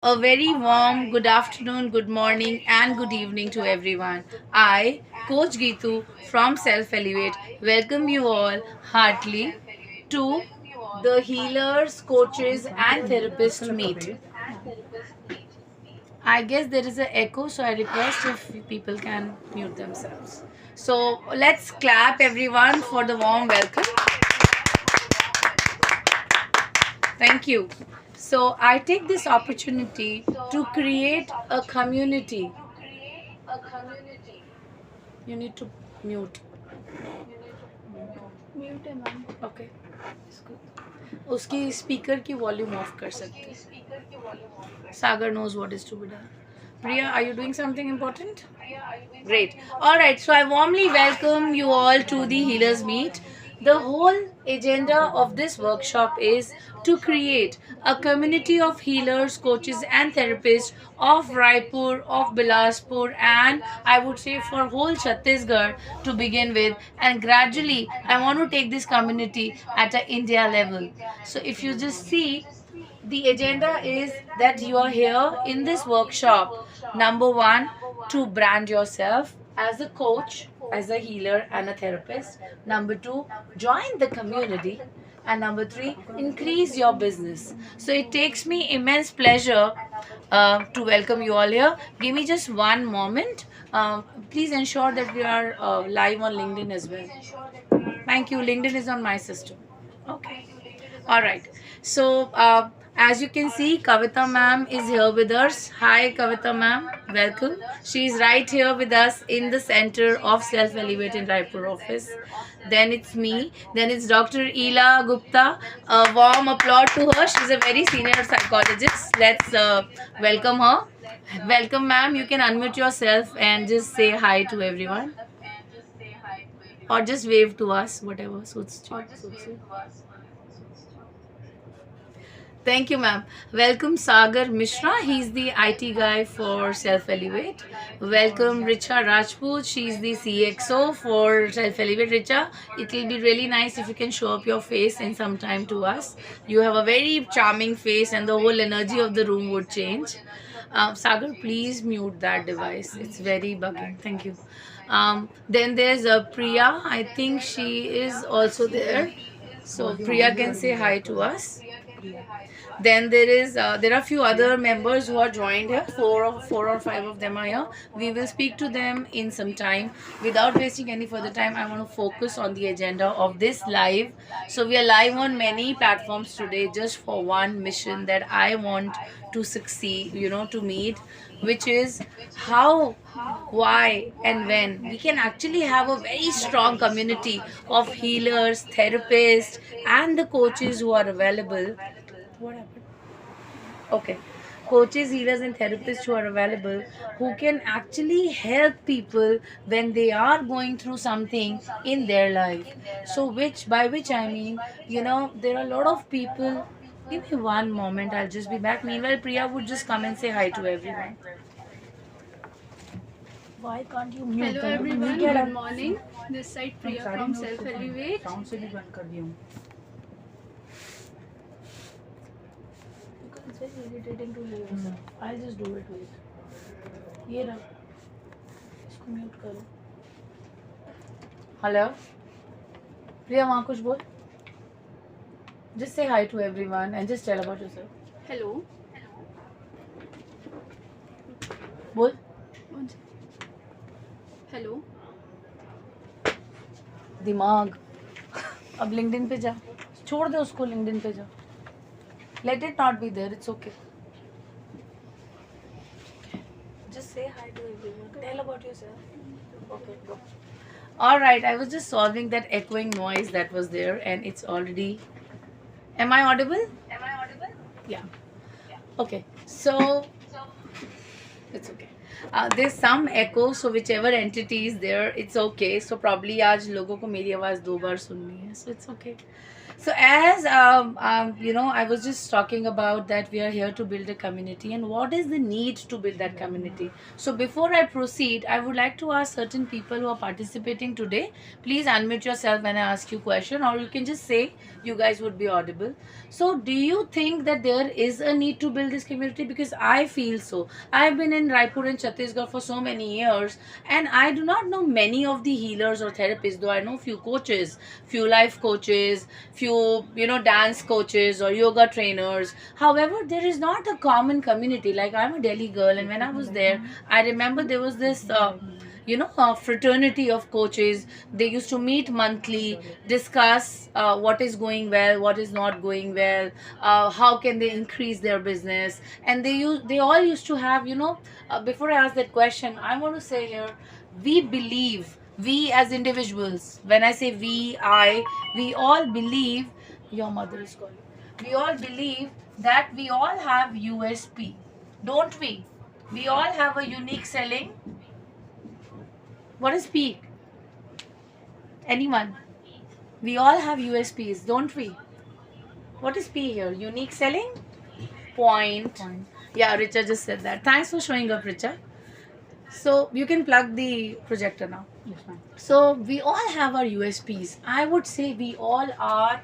A very warm good afternoon, good morning, and good evening to everyone. I, Coach Geetu from Self Elevate, welcome you all heartily to the healers, coaches, and therapists meet. I guess there is an echo, so I request if people can mute themselves. So let's clap everyone for the warm welcome. Thank you. So I take this opportunity to create a community. You need to mute. Mute है ma'am okay उसकी speaker की volume of कर सकते हैं सागर knows what is to be done. Priya, are you doing something important? Great. All right. So I warmly welcome you all to the Healers Meet. The whole agenda of this workshop is to create a community of healers, coaches, and therapists of Raipur, of Bilaspur, and I would say for whole Chhattisgarh to begin with. And gradually, I want to take this community at an India level. So if you just see, the agenda is that you are here in this workshop. Number one, to brand yourself as a coach, as a healer, and a therapist. Number two, join the community. And number three, increase your business. So it takes me immense pleasure to welcome you all here. Give me just one moment. Please ensure that we are live on LinkedIn as well. Thank you. LinkedIn is on my system. Okay. All right. So, as you can see, Kavita ma'am is here with us. Hi, Kavita ma'am. Welcome. She is right here with us in the center of Self Elevate in Raipur office. Then it's me. Then it's Dr. Ela Gupta. A warm applause to her. She's a very senior psychologist. Let's welcome her. Welcome, ma'am. You can unmute yourself and just say hi to everyone. Or just wave to us, whatever suits you. Thank you, ma'am. Welcome, Sagar Mishra. He's the IT guy for Self Elevate. Welcome, Richa Rajput. She's the CXO for Self Elevate. Richa, it will be really nice if you can show up your face in some time to us. You have a very charming face, and the whole energy of the room would change. Sagar, please mute that device. It's very bugging. Thank you. Then there's Priya. I think she is also there. So Priya can say hi to us. Then there are a few other members who are joined here. Four or five of them are here. We will speak to them in some time. Without wasting any further time, I want to focus on the agenda of this live. So we are live on many platforms today, just for one mission that I want to succeed. To meet, which is how, why, and when we can actually have a very strong community of healers, therapists, and the coaches who are available. What happened? Okay. Coaches, healers, and therapists who are available, who can actually help people when they are going through something in their life. So, by which I mean, there are a lot of people. Give me one moment, I'll just be back. Meanwhile, Priya would just come and say hi to everyone. Why can't you mute Hello them? everyone, good morning. This side Priya from Self Elevate. Because it's very irritating to hear. I'll just do it. Wait. ये रहा. इसको mute करो. Hello. प्रिया वहाँ कुछ बोल. Just say hi to everyone and just tell about yourself. Hello. बोल. Hello. दिमाग. अब लिंक्डइन पे जा. छोड़ दे उसको, लिंक्डइन पे जा. Let it not be there. It's okay. Just say hi to everyone. Tell about yourself. Okay, go. All right. I was just solving that echoing noise that was there, and it's already. Am I audible? Yeah. Okay. So it's okay. There's some echo, so whichever entity is there, it's okay. So probably आज लोगों को मेरी आवाज़ दो बार सुननी है, so it's okay. So as I was just talking about that we are here to build a community and what is the need to build that community. So before I proceed, I would like to ask certain people who are participating today, please unmute yourself when I ask you question, or you can just say, you guys would be audible. So do you think that there is a need to build this community? Because I feel so. I've been in Raipur and Chhattisgarh for so many years, and I do not know many of the healers or therapists, though I know few coaches, few life coaches, few dance coaches or yoga trainers. However, there is not a common community. Like, I'm a Delhi girl, and when I was there, I remember there was this fraternity of coaches. They used to meet monthly, discuss what is going well, what is not going well, how can they increase their business. And they all used to have, before I ask that question, I want to say here, we believe, we as individuals, when I say we all believe, your mother is calling, we all believe that we all have USP, don't we? We all have a unique selling. What is peak? Anyone? We all have USPs, don't we? What is P here? Unique selling point. Yeah, Richa just said that. Thanks for showing up, Richa. So you can plug the projector now. Yes, ma'am. So we all have our USPs. I would say we all are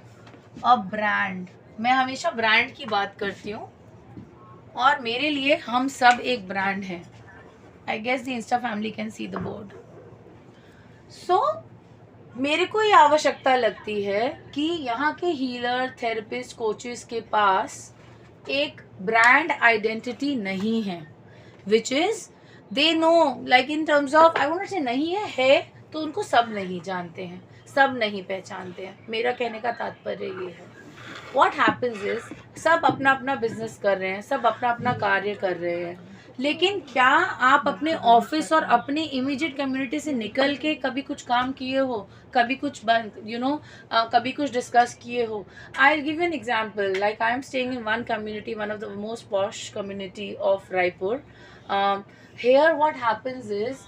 a brand. मैं हमेशा brand की बात करती हूँ, और मेरे लिए हम सब एक ब्रांड हैं. I guess the Insta family can see the board. So मेरे को ये आवश्यकता लगती है कि यहाँ के हीलर, थेरेपिस्ट, कोचेस के पास एक ब्रांड आइडेंटिटी नहीं है, which is they know, like in terms of, I won't say नहीं है तो उनको सब नहीं जानते हैं, सब नहीं पहचानते हैं. मेरा कहने का तात्पर्य ये है, व्हाट हैपन्स इज सब अपना अपना बिजनेस कर रहे हैं, सब अपना अपना कार्य कर रहे हैं, लेकिन क्या आप अपने ऑफिस और अपने इमीडिएट कम्युनिटी से निकल के कभी कुछ काम किए हो, कभी कुछ कभी कुछ डिस्कस किए हो? I give an example. Like I am staying in one community, one of the most posh community of Raipur. Here what happens is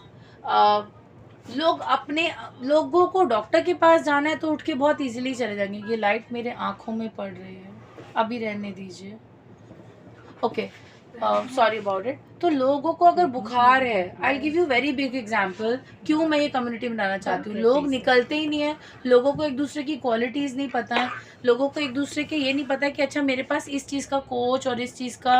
लोग अपने लोगों को डॉक्टर के पास जाना है तो उठ के बहुत इजीली चले जाएंगे. ये लाइट मेरे आँखों में पड़ रही है, अभी रहने दीजिए. Okay, sorry about it. तो लोगों को अगर बुखार है, I give you very big example, क्यों मैं ये कम्युनिटी बनाना चाहती हूँ. लोग निकलते ही नहीं है, लोगों को एक दूसरे की क्वालिटीज़ नहीं पता है, लोगों को एक दूसरे के ये नहीं पता है कि अच्छा मेरे पास इस चीज़ का कोच और इस चीज़ का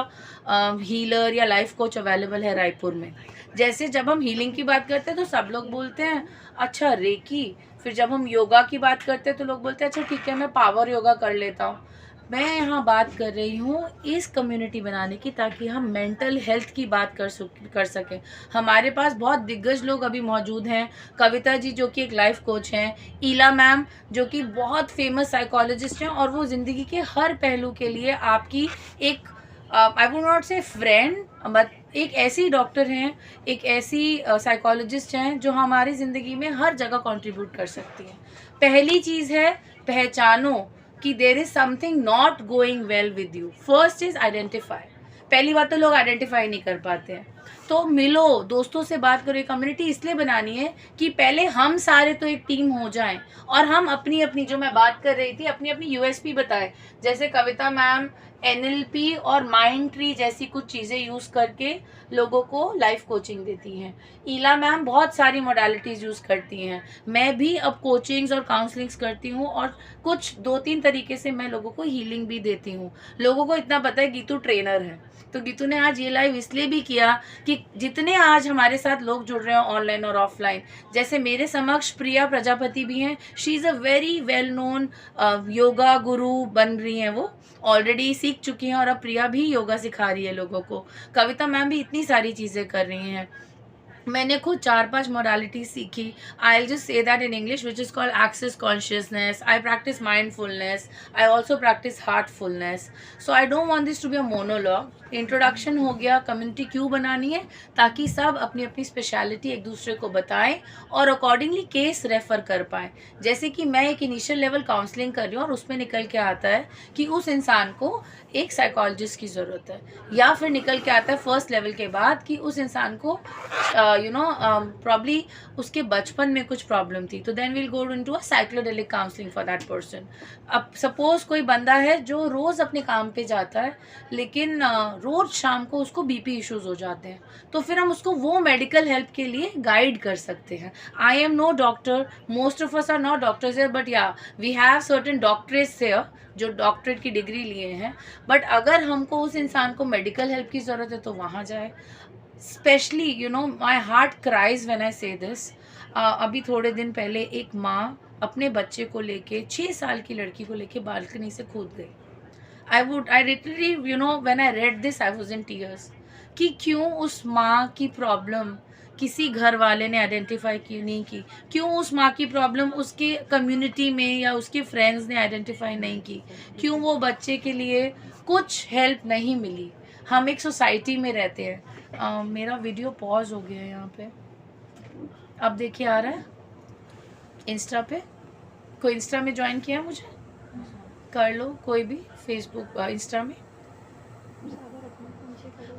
हीलर या लाइफ कोच अवेलेबल है रायपुर में. जैसे जब हम हीलिंग की बात करते हैं तो सब लोग बोलते हैं अच्छा रेकी, फिर जब हम योगा की बात करते हैं तो लोग बोलते हैं अच्छा ठीक है मैं पावर योगा कर लेता हूँ. मैं यहाँ बात कर रही हूँ इस कम्युनिटी बनाने की, ताकि हम मेंटल हेल्थ की बात कर सकें. हमारे पास बहुत दिग्गज लोग अभी मौजूद हैं. कविता जी जो कि एक लाइफ कोच हैं, ईला मैम जो कि बहुत फेमस साइकोलॉजिस्ट हैं, और वो ज़िंदगी के हर पहलू के लिए आपकी एक आई वुड नॉट से फ्रेंड, बट एक ऐसी डॉक्टर हैं, एक ऐसी साइकोलॉजिस्ट हैं जो हमारी ज़िंदगी में हर जगह कंट्रीब्यूट कर सकती हैं. पहली चीज़ है पहचानो कि there is something not going well with you. First is identify. पहली बात तो लोग आइडेंटिफाई नहीं कर पाते हैं, तो मिलो, दोस्तों से बात करो. एक कम्युनिटी इसलिए बनानी है कि पहले हम सारे तो एक टीम हो जाएं, और हम अपनी अपनी, जो मैं बात कर रही थी, अपनी अपनी यूएसपी बताएं. जैसे कविता मैम NLP और माइंड ट्री जैसी कुछ चीज़ें यूज़ करके लोगों को लाइफ कोचिंग देती हैं. ईला मैम बहुत सारी मोडालिटीज़ यूज़ करती हैं. मैं भी अब कोचिंग्स और काउंसलिंग्स करती हूँ, और कुछ 2-3 तरीके से मैं लोगों को हीलिंग भी देती हूँ. लोगों को इतना पता है गीतू ट्रेनर है, तो गीतू ने आज ये लाइव इसलिए भी किया कि जितने आज हमारे साथ लोग जुड़ रहे हैं ऑनलाइन और ऑफलाइन, जैसे मेरे समक्ष प्रिया प्रजापति भी हैं. She is a very well known yoga गुरु बन रही हैं, वो ऑलरेडी सीख चुकी हैं, और अब प्रिया भी योगा सिखा रही है लोगों को. कविता मैम भी इतनी सारी चीज़ें कर रही हैं. मैंने खुद 4-5 मोडालिटी सीखी. I will just say that in English, which is called access consciousness. I practice mindfulness. I also practice heartfulness. So I don't want this to be a monologue. Introduction हो गया, कम्युनिटी क्यों बनानी है, ताकि सब अपनी अपनी स्पेशलिटी एक दूसरे को बताएं और अकॉर्डिंगली केस रेफ़र कर पाएँ। जैसे कि मैं एक इनिशियल लेवल काउंसलिंग कर रही हूँ और उसमें निकल के आता है कि उस इंसान को एक साइकोलॉजिस्ट की ज़रूरत है, या फिर निकल के आता है फर्स्ट लेवल के बाद कि उस इंसान को प्रॉब्ली उसके बचपन में कुछ प्रॉब्लम थी, तो then will go into a psychedelic counselling for that person. अब सपोज कोई बंदा है जो रोज़ अपने काम पे जाता है, लेकिन रोज़ शाम को उसको बीपी इश्यूज हो जाते हैं, तो फिर हम उसको वो मेडिकल हेल्प के लिए गाइड कर सकते हैं। I am no doctor, most of us are not doctors here, but yeah we have certain doctorates here जो डॉक्टरेट की डिग्री लिए हैं। बट अगर हमको उस इंसान को मेडिकल हेल्प की ज़रूरत है तो वहाँ जाए। Specially you know my heart cries when I से दिस। अभी थोड़े दिन पहले एक माँ अपने बच्चे को लेके 6 साल की लड़की को लेके बालकनी से कूद गई। I literally, you know, when I read this, I was in tears. कि क्यों उस माँ की प्रॉब्लम किसी घर वाले ने आइडेंटिफाई की नहीं की, क्यों उस माँ की प्रॉब्लम उसके कम्युनिटी में या उसके फ्रेंड्स ने आइडेंटिफाई नहीं की, क्यों वो बच्चे के लिए कुछ हेल्प नहीं मिली। हम एक सोसाइटी में रहते हैं। मेरा वीडियो पॉज हो गया है यहाँ पे, अब देखिए आ रहा है इंस्टा पे। कोई इंस्टा में ज्वाइन किया मुझे, कर लो कोई भी, फेसबुक इंस्टा में।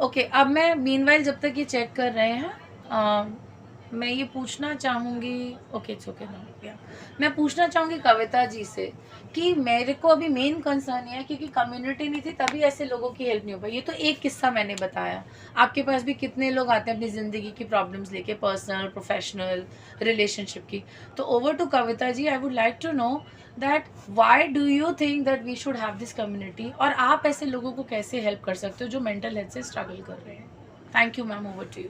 ओके, अब मैं मीनवाइल जब तक ये चेक कर रहे हैं, मैं ये पूछना चाहूँगी, ओके इट्स ओके ना, मैं पूछना चाहूँगी कविता जी से कि मेरे को अभी मेन कंसर्न ये है क्योंकि कम्युनिटी नहीं थी तभी ऐसे लोगों की हेल्प नहीं हो पाई। ये तो एक किस्सा मैंने बताया, आपके पास भी कितने लोग आते हैं अपनी ज़िंदगी की प्रॉब्लम्स लेके, पर्सनल, प्रोफेशनल, रिलेशनशिप की। तो over to Kavita ji, I would like to know that why do you think that we should have this community, और आप ऐसे लोगों को कैसे हेल्प कर सकते हो जो मेंटल हेल्थ से स्ट्रगल कर रहे हैं। Thank you ma'am, over to you.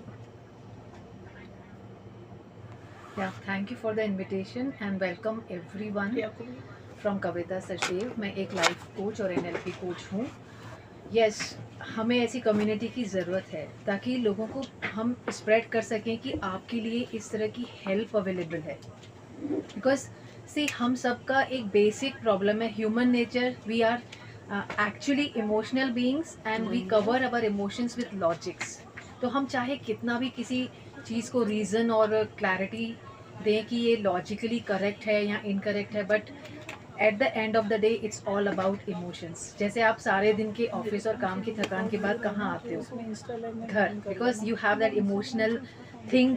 Yeah, thank you for the invitation and welcome everyone from कविता सचदेव। मैं एक लाइफ कोच और NLP कोच हूँ। यस, हमें ऐसी कम्युनिटी की ज़रूरत है ताकि लोगों को हम स्प्रेड कर सकें कि आपके लिए इस तरह की हेल्प अवेलेबल है। बिकॉज से हम सबका एक बेसिक प्रॉब्लम है, human nature, we are actually emotional beings and we cover our emotions with logics. तो हम चाहे कितना भी किसी चीज़ को रीज़न और क्लैरिटी दें कि ये लॉजिकली करेक्ट है या इनकरेक्ट है, but at the end of the day it's all about emotions. जैसे आप सारे दिन के ऑफिस और काम की थकान के बाद कहाँ आते हो? घर, because you have that emotional thing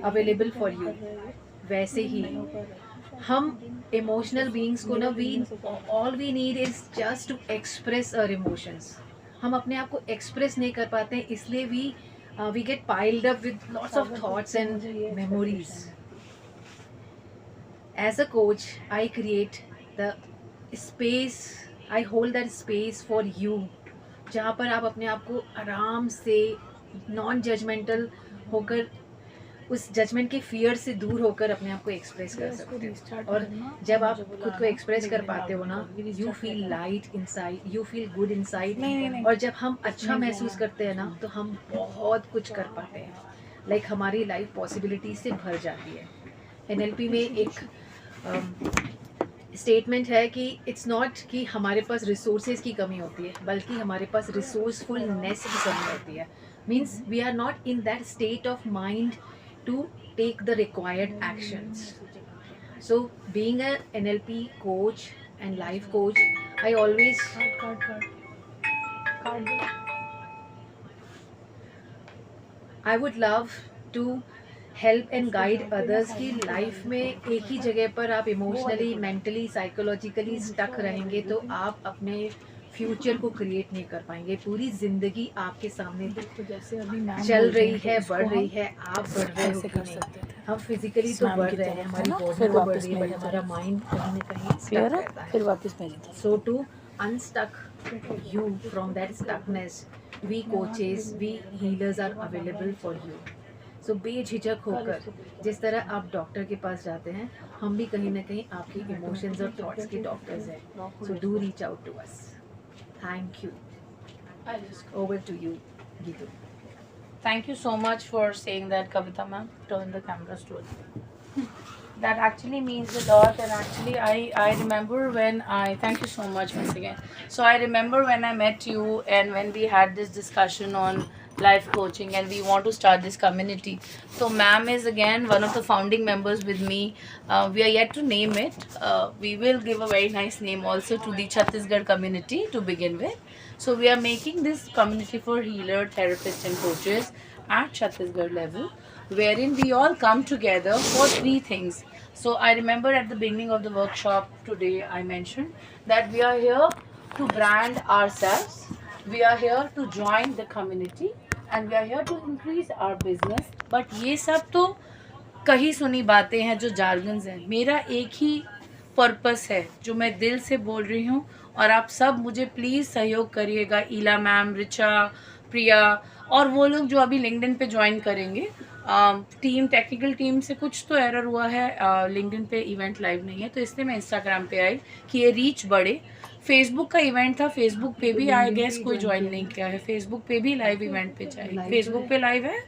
available for you. वैसे ही हम इमोशनल बीइंग्स को ना, we all we need is just to express our emotions. हम अपने आप को एक्सप्रेस नहीं कर पाते हैं, इसलिए we get piled up with lots of thoughts and memories. As a coach, I create the space, I hold that space for you, जहाँ पर आप अपने आप को आराम से नॉन जजमेंटल होकर, उस जजमेंट के फियर से दूर होकर अपने आप को एक्सप्रेस कर सकते हो। और जब आप खुद को एक्सप्रेस कर पाते हो ना, you feel light inside, you feel good inside. और जब हम अच्छा महसूस करते हैं ना, तो हम बहुत कुछ कर पाते हैं। लाइक हमारी लाइफ पॉसिबिलिटी से भर जाती है। NLP में एक स्टेटमेंट है कि इट्स नॉट कि हमारे पास रिसोर्सेज की कमी होती है, बल्कि हमारे पास रिसोर्सफुलनेस की कमी होती है। Means we are not in that state of mind to take the required actions. So being a NLP coach and life coach, I always I would love to help and guide others की life में। एक ही जगह पर आप emotionally, mentally, psychologically stuck रहेंगे तो आप अपने फ्यूचर को क्रिएट नहीं कर पाएंगे। पूरी ज़िंदगी आपके सामने चल रही है, बढ़ रही है, आप बढ़ रहे हो कि नहीं? हम फिजिकली तो बढ़ रहे हैं, हमारी बॉडी तो बढ़ रही है, बट हमारा माइंड कहीं ना कहीं स्टक रहता है। फिर वापस भेज। सो to unstuck you from that stuckness, we coaches, we healers are available for you. So बेझिझक होकर, जिस तरह आप डॉक्टर के पास जाते हैं, हम भी कहीं ना कहीं आपकी इमोशंस और थॉट्स के डॉक्टर्स हैं। So do reach out to us. Thank you. Over to you, Geetu. Thank you so much for saying that, Kavita ma'am. Turn the cameras towards me. that actually means a lot. And actually I remember when I, thank you so much once again. So I remember when I met you and when we had this discussion on life coaching and we want to start this community. So ma'am is again one of the founding members with me. We are yet to name it. We will give a very nice name also to the Chhattisgarh community to begin with. So we are making this community for healer, therapists and coaches at Chhattisgarh level, wherein we all come together for three things. So I remember at the beginning of the workshop today I mentioned that we are here to brand ourselves, we are here to join the community, and we are here to increase our business. But ये सब तो कही सुनी बातें हैं जो jargons हैं. मेरा एक ही पर्पस है जो मैं दिल से बोल रही हूँ, और आप सब मुझे प्लीज़ सहयोग करिएगा. ईला मैम, रिचा, प्रिया और वो लोग जो अभी लिंक्डइन पे ज्वाइन करेंगे. टीम, टेक्निकल टीम से कुछ तो एरर हुआ है, लिंक्डइन पे इवेंट लाइव नहीं है, तो इसलिए मैं इंस्टाग्राम पे आई कि ये रीच बढ़े. फेसबुक का इवेंट था, फेसबुक पे भी आई गेस कोई ज्वाइन नहीं किया है. फेसबुक पे भी लाइव इवेंट पे चाहिए. फेसबुक पे लाइव है,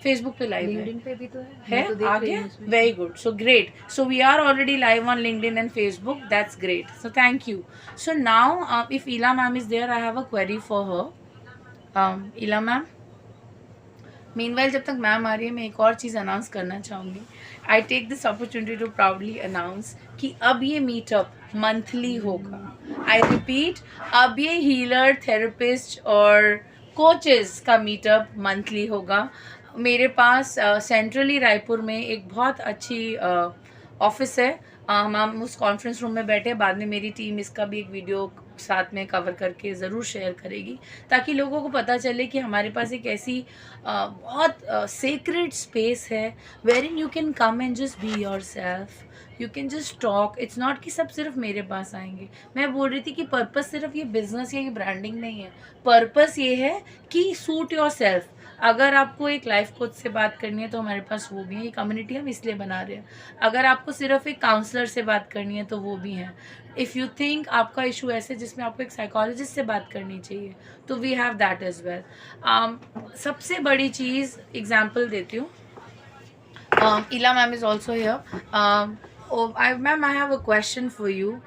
फेसबुक पे लाइव है, पे भी तो है आ गया. Very good, so great. So we are already live on LinkedIn and Facebook. That's great. So thank you. So now if Ila ma'am is there, I have a query for her. Ila ma'am, meanwhile जब तक ma'am आ रही है, मैं एक और चीज़ announce करना चाहूँगी. I take this opportunity to proudly announce कि अब ये मीटअप मंथली होगा. आई रिपीट, अब ये हीलर, थेरेपिस्ट और कोचेस का मीटअप मंथली होगा. मेरे पास सेंट्रली रायपुर में एक बहुत अच्छी ऑफिस है. हम उस कॉन्फ्रेंस रूम में बैठे. बाद में मेरी टीम इसका भी एक वीडियो साथ में कवर करके ज़रूर शेयर करेगी, ताकि लोगों को पता चले कि हमारे पास एक ऐसी बहुत सेक्रेड स्पेस है wherein you can come and just be yourself. You can just talk. It's not कि सब सिर्फ मेरे पास आएंगे. मैं बोल रही थी कि पर्पस सिर्फ ये बिजनेस या ये ब्रांडिंग नहीं है. पर्पस ये है कि सूट योर सेल्फ. अगर आपको एक लाइफ कोच से बात करनी है तो हमारे पास वो भी है. ये कम्युनिटी हम इसलिए बना रहे हैं. अगर आपको सिर्फ एक काउंसलर से बात करनी है तो वो भी है. इफ़ यू थिंक आपका इशू ऐसे जिसमें आपको एक साइकोलॉजिस्ट से बात करनी चाहिए, तो we have that as well. सबसे बड़ी चीज़ एग्जाम्पल देती हूँ. Ila ma'am is also here. Ma'am, I have a question for you.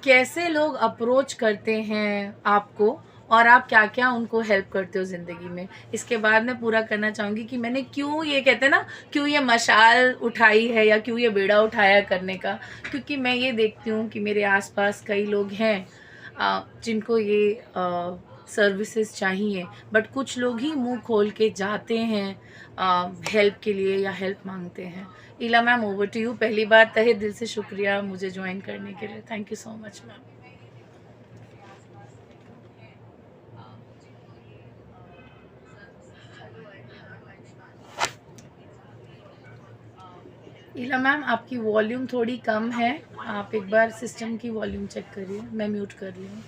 कैसे लोग अप्रोच करते हैं आपको और आप क्या क्या उनको हेल्प करते हो ज़िंदगी में? इसके बाद मैं पूरा करना चाहूँगी कि मैंने क्यों, ये कहते हैं ना, क्यों ये मशाल उठाई है या क्यों ये बेड़ा उठाया करने का. क्योंकि मैं ये देखती हूँ कि मेरे आसपास कई लोग हैं जिनको ये सर्विसेज चाहिए, बट कुछ लोग ही मुंह खोल के जाते हैं हेल्प के लिए या हेल्प मांगते हैं. ईला मैम, ओवर टू यू. पहली बार तहे दिल से शुक्रिया मुझे ज्वाइन करने के लिए. Thank you so much ma'am. Ila ma'am, आपकी वॉल्यूम थोड़ी कम है. आप एक बार सिस्टम की वॉल्यूम चेक करिए. मैं म्यूट कर रही हूँ.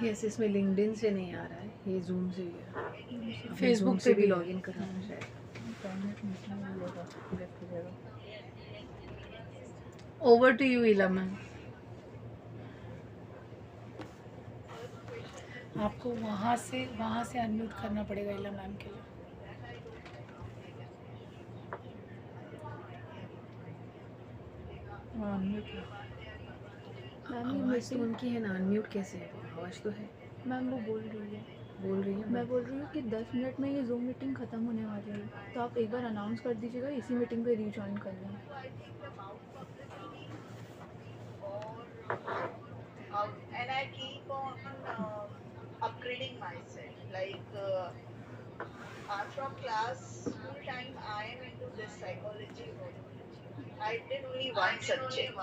यस, इसमें लिंक्डइन से नहीं आ रहा है, ये जूम से ही है. फेसबुक पे भी लॉगिन करना है. Over to you Ila ma'am. आपको वहाँ से अनम्यूट करना पड़ेगा ईला मैम के लिए. मैम ये आवाज़ तो मीटिंग, उनकी है ना, अनम्यूट कैसे है? आवाज़ तो है. मैम वो बोल रही है. मैं बोल रही हूँ कि 10 मिनट में ये जूम मीटिंग ख़त्म होने वाली है, तो आप एक बार अनाउंस कर दीजिएगा, इसी मीटिंग पे रीजॉइन कर लें. And I keep on upgrading myself. Like from class school time, I am into this psychology. I did only one subject.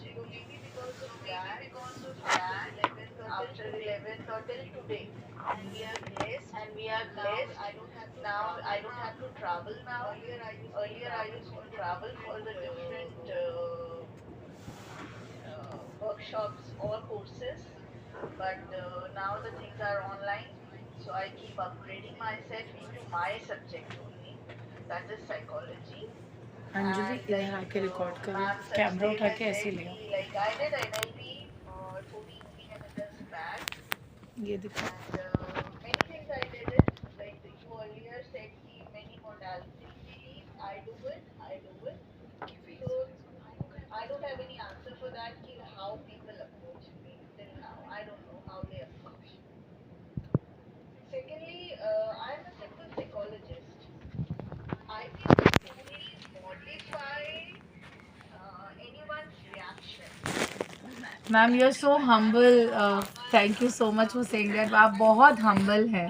So maybe because of that, after 11th or till today, and we are blessed. I don't have to travel now. Earlier I used to travel for the different workshops or courses, but now the things are online, so I keep upgrading myself into my subject only, that is psychology. Anjali, इधर आके record करो. Camera उठा के ऐसे ले आओ. Like I did NLP 14 years back, ये देखो. and many things I did it. Like you earlier said, कि many do it. So I don't have any answer for that. Ki how people approach me till now, I don't know how they approach. Secondly, I'm a simple psychologist. I can only modify anyone's reaction. Ma'am you are so humble, thank you so much for saying that. आप बहुत humble हैं.